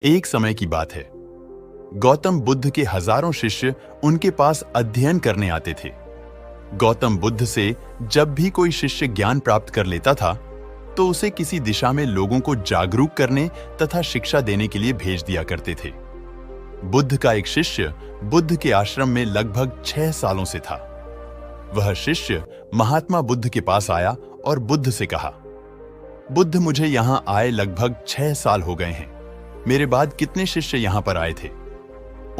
एक समय की बात है। गौतम बुद्ध के हजारों शिष्य उनके पास अध्ययन करने आते थे। गौतम बुद्ध से जब भी कोई शिष्य ज्ञान प्राप्त कर लेता था, तो उसे किसी दिशा में लोगों को जागरूक करने तथा शिक्षा देने के लिए भेज दिया करते थे। बुद्ध का एक शिष्य बुद्ध के आश्रम में लगभग 6 सालों से था। वह शिष्य महात्मा बुद्ध के पास आया और बुद्ध से कहा, बुद्ध, मुझे यहां आए लगभग 6 साल हो गए हैं। मेरे बाद कितने शिष्य यहां पर आए थे।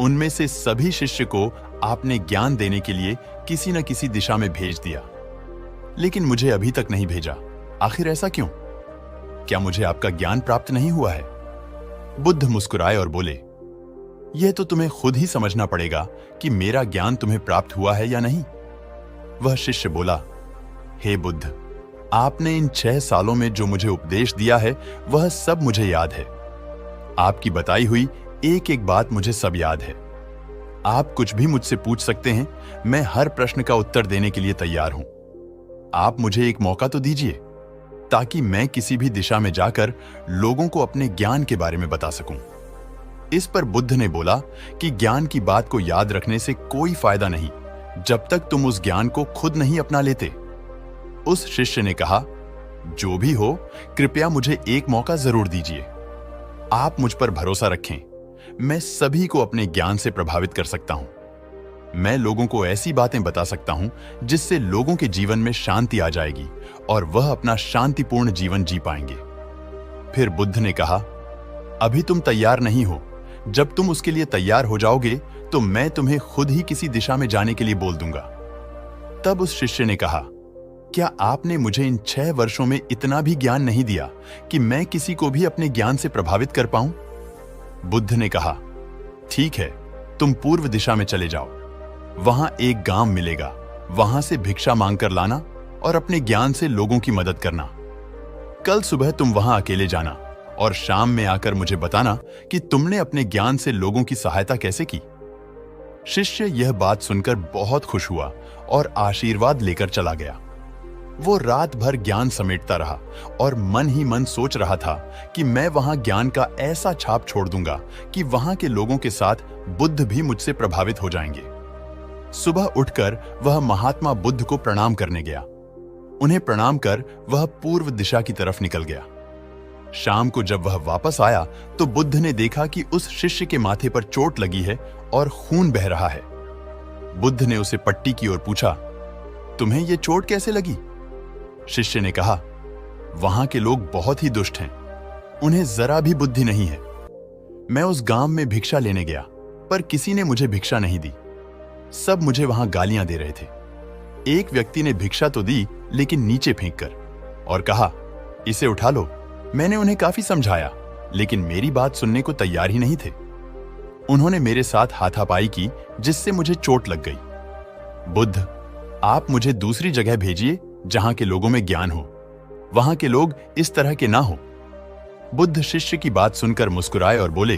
उनमें से सभी शिष्य को आपने ज्ञान देने के लिए किसी न किसी दिशा में भेज दिया, लेकिन मुझे अभी तक नहीं भेजा। आखिर ऐसा क्यों? क्या मुझे आपका ज्ञान प्राप्त नहीं हुआ है? बुद्ध मुस्कुराए और बोले, यह तो तुम्हें खुद ही समझना पड़ेगा कि मेरा ज्ञान तुम्हें प्राप्त हुआ है या नहीं। वह शिष्य बोला, हे बुद्ध, आपने इन 6 सालों में जो मुझे उपदेश दिया है वह सब मुझे याद है। आपकी बताई हुई एक एक बात मुझे सब याद है। आप कुछ भी मुझसे पूछ सकते हैं, मैं हर प्रश्न का उत्तर देने के लिए तैयार हूं। आप मुझे एक मौका तो दीजिए, ताकि मैं किसी भी दिशा में जाकर लोगों को अपने ज्ञान के बारे में बता सकूं। इस पर बुद्ध ने बोला कि ज्ञान की बात को याद रखने से कोई फायदा नहीं, जब तक तुम उस ज्ञान को खुद नहीं अपना लेते। उस शिष्य ने कहा, जो भी हो, कृपया मुझे एक मौका जरूर दीजिए। आप मुझ पर भरोसा रखें, मैं सभी को अपने ज्ञान से प्रभावित कर सकता हूं। मैं लोगों को ऐसी बातें बता सकता हूं जिससे लोगों के जीवन में शांति आ जाएगी और वह अपना शांतिपूर्ण जीवन जी पाएंगे। फिर बुद्ध ने कहा, अभी तुम तैयार नहीं हो। जब तुम उसके लिए तैयार हो जाओगे तो मैं तुम्हें खुद ही किसी दिशा में जाने के लिए बोल दूंगा। तब उस शिष्य ने कहा, क्या आपने मुझे इन 6 वर्षों में इतना भी ज्ञान नहीं दिया कि मैं किसी को भी अपने ज्ञान से प्रभावित कर पाऊं? बुद्ध ने कहा, ठीक है, तुम पूर्व दिशा में चले जाओ। वहां एक गांव मिलेगा, वहां से भिक्षा मांगकर लाना और अपने ज्ञान से लोगों की मदद करना। कल सुबह तुम वहां अकेले जाना और शाम में आकर मुझे बताना कि तुमने अपने ज्ञान से लोगों की सहायता कैसे की। शिष्य यह बात सुनकर बहुत खुश हुआ और आशीर्वाद लेकर चला गया। वो रात भर ज्ञान समेटता रहा और मन ही मन सोच रहा था कि मैं वहां ज्ञान का ऐसा छाप छोड़ दूंगा कि वहां के लोगों के साथ बुद्ध भी मुझसे प्रभावित हो जाएंगे। सुबह उठकर वह महात्मा बुद्ध को प्रणाम करने गया। उन्हें प्रणाम कर वह पूर्व दिशा की तरफ निकल गया। शाम को जब वह वापस आया तो बुद्ध ने देखा कि उस शिष्य के माथे पर चोट लगी है और खून बह रहा है। बुद्ध ने उसे पट्टी की ओर पूछा, तुम्हें यह चोट कैसे लगी? शिष्य ने कहा, वहां के लोग बहुत ही दुष्ट हैं, उन्हें जरा भी बुद्धि नहीं है। मैं उस गांव में भिक्षा लेने गया, पर किसी ने मुझे भिक्षा नहीं दी। सब मुझे वहां गालियां दे रहे थे। एक व्यक्ति ने भिक्षा तो दी, लेकिन नीचे फेंक कर, और कहा, इसे उठा लो। मैंने उन्हें काफी समझाया, लेकिन मेरी बात सुनने को तैयार ही नहीं थे। उन्होंने मेरे साथ हाथापाई की, जिससे मुझे चोट लग गई। बुद्ध, आप मुझे दूसरी जगह भेजिए जहां के लोगों में ज्ञान हो, वहां के लोग इस तरह के ना हो। बुद्ध शिष्य की बात सुनकर मुस्कुराए और बोले,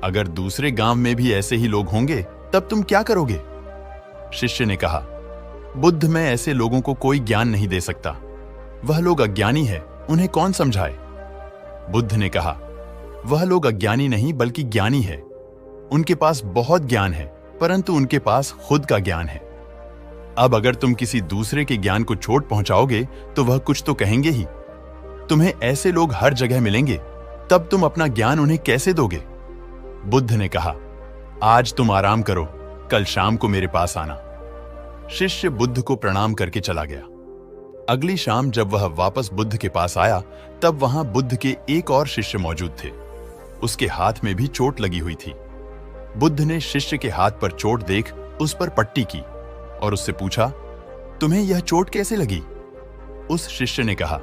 अगर दूसरे गांव में भी ऐसे ही लोग होंगे तब तुम क्या करोगे? शिष्य ने कहा, बुद्ध, मैं ऐसे लोगों को कोई ज्ञान नहीं दे सकता। वह लोग अज्ञानी है, उन्हें कौन समझाए? बुद्ध ने कहा, वह लोग अज्ञानी नहीं बल्कि ज्ञानी है। उनके पास बहुत ज्ञान है, परंतु उनके पास खुद का ज्ञान है। अब अगर तुम किसी दूसरे के ज्ञान को चोट पहुंचाओगे तो वह कुछ तो कहेंगे ही। तुम्हें ऐसे लोग हर जगह मिलेंगे, तब तुम अपना ज्ञान उन्हें कैसे दोगे? बुद्ध ने कहा, आज तुम आराम करो, कल शाम को मेरे पास आना। शिष्य बुद्ध को प्रणाम करके चला गया। अगली शाम जब वह वापस बुद्ध के पास आया, तब वहां बुद्ध के एक और शिष्य मौजूद थे। उसके हाथ में भी चोट लगी हुई थी। बुद्ध ने शिष्य के हाथ पर चोट देख उस पर पट्टी की और उससे पूछा, तुम्हें यह चोट कैसे लगी? उस शिष्य ने कहा,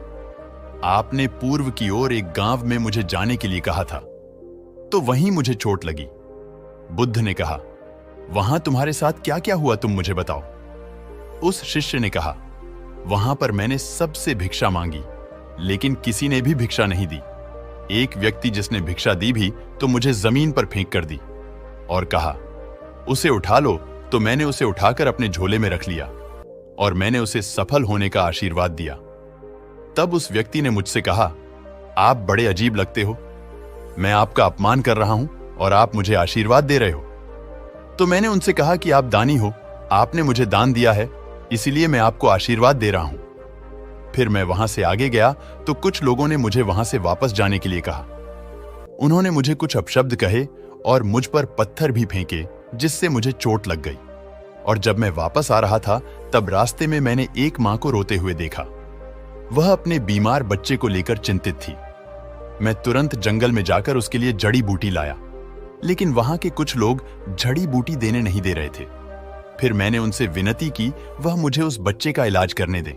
आपने पूर्व की ओर एक गांव में मुझे जाने के लिए कहा था, तो वहीं मुझे चोट लगी। बुद्ध ने कहा, वहां तुम्हारे साथ क्या क्या हुआ, तुम मुझे बताओ। उस शिष्य ने कहा, वहां पर मैंने सबसे भिक्षा मांगी, लेकिन किसी ने भी भिक्षा नहीं दी। एक व्यक्ति जिसने भिक्षा दी भी तो मुझे जमीन पर फेंक कर दी और कहा, उसे उठा लो, तो मैंने उसे उठाकर अपने झोले में रख लिया और मैंने उसे सफल होने का आशीर्वाद दिया। तब उस व्यक्ति ने मुझसे कहा, आप बड़े अजीब लगते हो। मैं आपका अपमान कर रहा हूं और आप मुझे आशीर्वाद दे रहे हो। तो मैंने उनसे कहा कि आप दानी हो, आपने मुझे दान दिया है, इसीलिए मैं आपको आशीर्वाद दे रहा हूं। फिर मैं वहां से आगे गया तो कुछ लोगों ने मुझे वहां से वापस जाने के लिए कहा। उन्होंने मुझे कुछ अपशब्द कहे और मुझ पर पत्थर भी फेंके, जिससे मुझे चोट लग गई। और जब मैं वापस आ रहा था तब रास्ते में मैंने एक मां को रोते हुए देखा। वह अपने बीमार बच्चे को लेकर चिंतित थी। मैं तुरंत जंगल में जाकर उसके लिए जड़ी बूटी लाया, लेकिन वहां के कुछ लोग जड़ी बूटी देने नहीं दे रहे थे। फिर मैंने उनसे विनती की वह मुझे उस बच्चे का इलाज करने दें।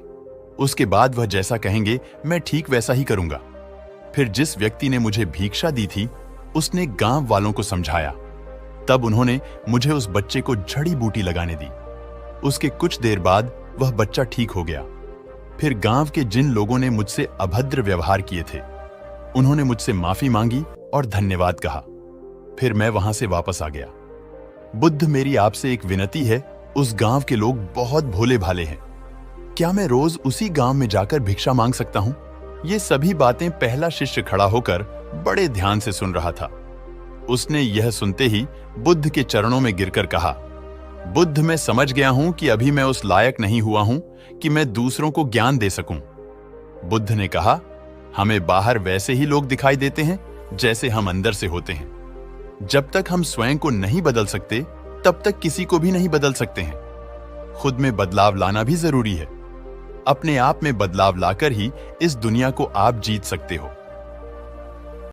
उसके बाद वह जैसा कहेंगे मैं ठीक वैसा ही करूंगा। फिर जिस व्यक्ति ने मुझे भिक्षा दी थी उसने गांव वालों को समझाया। तब उन्होंने मुझे उस बच्चे को जड़ी बूटी लगाने दी। उसके कुछ देर बाद वह बच्चा ठीक हो गया। फिर गांव के जिन लोगों ने मुझसे अभद्र व्यवहार किए थे उन्होंने मुझसे माफी मांगी और धन्यवाद कहा। फिर मैं वहां से वापस आ गया। बुद्ध, मेरी आपसे एक विनती है, उस गांव के लोग बहुत भोले भाले हैं। क्या मैं रोज उसी गांव में जाकर भिक्षा मांग सकता हूं? ये सभी बातें पहला शिष्य खड़ा होकर बड़े ध्यान से सुन रहा था। उसने यह सुनते ही बुद्ध के चरणों में गिरकर कहा, बुद्ध, मैं समझ गया हूं कि अभी मैं उस लायक नहीं हुआ हूं कि मैं दूसरों को ज्ञान दे सकूं। बुद्ध ने कहा, हमें बाहर वैसे ही लोग दिखाई देते हैं जैसे हम अंदर से होते हैं। जब तक हम स्वयं को नहीं बदल सकते तब तक किसी को भी नहीं बदल सकते हैं। खुद में बदलाव लाना भी जरूरी है। अपने आप में बदलाव लाकर ही इस दुनिया को आप जीत सकते हो।